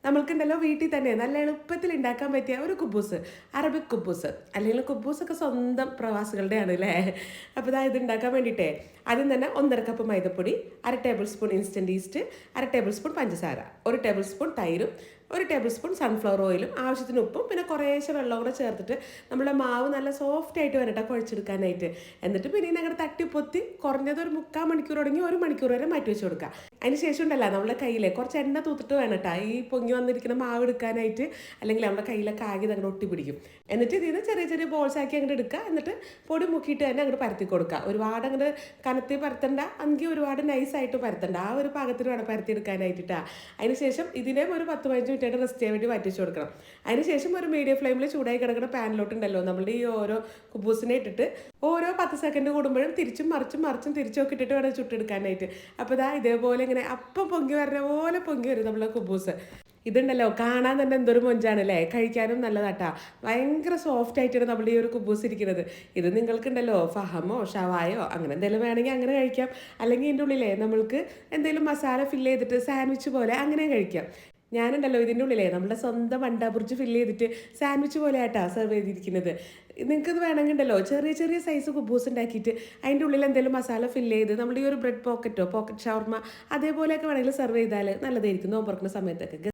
നമ്മൾക്കുണ്ടല്ലോ വീട്ടിൽ തന്നെ നല്ല എളുപ്പത്തിൽ ഉണ്ടാക്കാൻ പറ്റിയ ഒരു കുബൂസ്, അറബിക് കുബൂസ് അല്ലെങ്കിൽ കുബൂസൊക്കെ സ്വന്തം പ്രവാസികളുടെയാണ് അല്ലേ. അപ്പോൾ ഇതാ ഇത് ഉണ്ടാക്കാൻ വേണ്ടിയിട്ടേ ആദ്യം തന്നെ 1.5 കപ്പ് മൈദപ്പൊടി, 1/2 table spoon instant east, 1/2 table spoon പഞ്ചസാര, 1 ടേബിൾ സ്പൂൺ തൈരും, 1 ടേബിൾ സ്പൂൺ സൺഫ്ലവർ ഓയിലും, ആവശ്യത്തിന് ഉപ്പും, പിന്നെ കുറേശ്ശെ വെള്ളം കൂടെ ചേർത്തിട്ട് നമ്മുടെ മാവ് നല്ല സോഫ്റ്റ് ആയിട്ട് വരട്ടെ കുഴച്ചെടുക്കാനായിട്ട്. എന്നിട്ട് പിന്നെ ഞങ്ങളുടെ തട്ടിപ്പൊത്തി കുറഞ്ഞത് ഒരു 3/4 മണിക്കൂർ തുടങ്ങി 1 മണിക്കൂർ വരെ മാറ്റി വെച്ച് കൊടുക്കുക. അതിന് ശേഷം ഉണ്ടല്ലോ നമ്മുടെ കയ്യിലെ കുറച്ച് എണ്ണ തൂത്തിട്ട് വേണം കേട്ടോ ഈ പൊങ്ങി വന്നിരിക്കുന്ന മാവ് എടുക്കാനായിട്ട്, അല്ലെങ്കിൽ നമ്മുടെ കയ്യിലൊക്കെ ആകെ അങ്ങോട്ട് ഒട്ടി പിടിക്കും. എന്നിട്ട് ഇതിൽ നിന്ന് ചെറിയ ചെറിയ ബോൾസ് ആക്കി അങ്ങോട്ട് എടുക്കുക. എന്നിട്ട് പൊടി മുക്കിയിട്ട് തന്നെ അങ്ങോട്ട് പരത്തി കൊടുക്കുക. ഒരുപാട് അങ്ങോട്ട് കനത്തി പരത്തണ്ട, എങ്കിൽ ഒരുപാട് നൈസായിട്ട് പരത്തണ്ട, ആ ഒരു പാകത്തിന് വേണം പരത്തി എടുക്കാനായിട്ടാ. അതിന് ശേഷം ഇതിനെ ഒരു 10-15 മിനിറ്റായിട്ട് റെസ്റ്റ് ചെയ്യാൻ വേണ്ടി മാറ്റി വെച്ച് കൊടുക്കണം. അതിന് ശേഷം ഒരു മീഡിയം ഫ്ലെയിമിൽ ചൂടായി കിടക്കുന്ന പാനിലോട്ടുണ്ടല്ലോ നമ്മുടെ ഈ ഓരോ കുബൂസിനെ ഇട്ടിട്ട് ഓരോ 10 സെക്കൻഡ് കൂടുമ്പോഴും തിരിച്ചും മറിച്ചും തിരിച്ചൊക്കെ ഇട്ടിട്ട് വേണം ചുട്ടെടുക്കാനായിട്ട്. അപ്പോൾ ഇതാ ഇതേപോലെ ഇങ്ങനെ അപ്പം പൊങ്ങി വരുന്ന പോലെ പൊങ്ങി വരും നമ്മളെ കുബൂസ്. ഇതുണ്ടല്ലോ കാണാൻ തന്നെ എന്തൊരു മൊഞ്ചാണല്ലേ, കഴിക്കാനും നല്ലതാട്ടാ. ഭയങ്കര സോഫ്റ്റ് ആയിട്ടാണ് നമ്മുടെ ഈ ഒരു കുബൂസ് ഇരിക്കുന്നത്. ഇത് നിങ്ങൾക്കുണ്ടല്ലോ ഫഹമോ ഷവായോ അങ്ങനെ എന്തെങ്കിലും വേണമെങ്കിൽ അങ്ങനെ കഴിക്കാം. അല്ലെങ്കിൽ ഇതിൻ്റെ ഉള്ളിലേ നമ്മൾക്ക് എന്തെങ്കിലും മസാല ഫില്ല് ചെയ്തിട്ട് സാൻഡ്വിച്ച് പോലെ അങ്ങനെ കഴിക്കാം. ഞാനുണ്ടല്ലോ ഇതിൻ്റെ ഉള്ളിലേ നമ്മുടെ സ്വന്തം അണ്ടാബുർജ് ഫില്ല് ചെയ്തിട്ട് സാൻഡ്വിച്ച് പോലെ ആയിട്ടാ സെർവ് ചെയ്തിരിക്കുന്നത്. നിങ്ങൾക്കിത് വേണമെങ്കിൽ ഉണ്ടല്ലോ ചെറിയ ചെറിയ സൈസ് കുബൂസ് ഉണ്ടാക്കിയിട്ട് അതിൻ്റെ ഉള്ളിൽ എന്തെങ്കിലും മസാല ഫില്ല് ചെയ്ത് നമ്മുടെ ഈ ഒരു ബ്രെഡ് പോക്കറ്റ് ഷവർമ അതേപോലെയൊക്കെ വേണമെങ്കിൽ സെർവ് ചെയ്താൽ നല്ലതായിരിക്കും നോമ്പ് തുറക്കുന്ന സമയത്തൊക്കെ.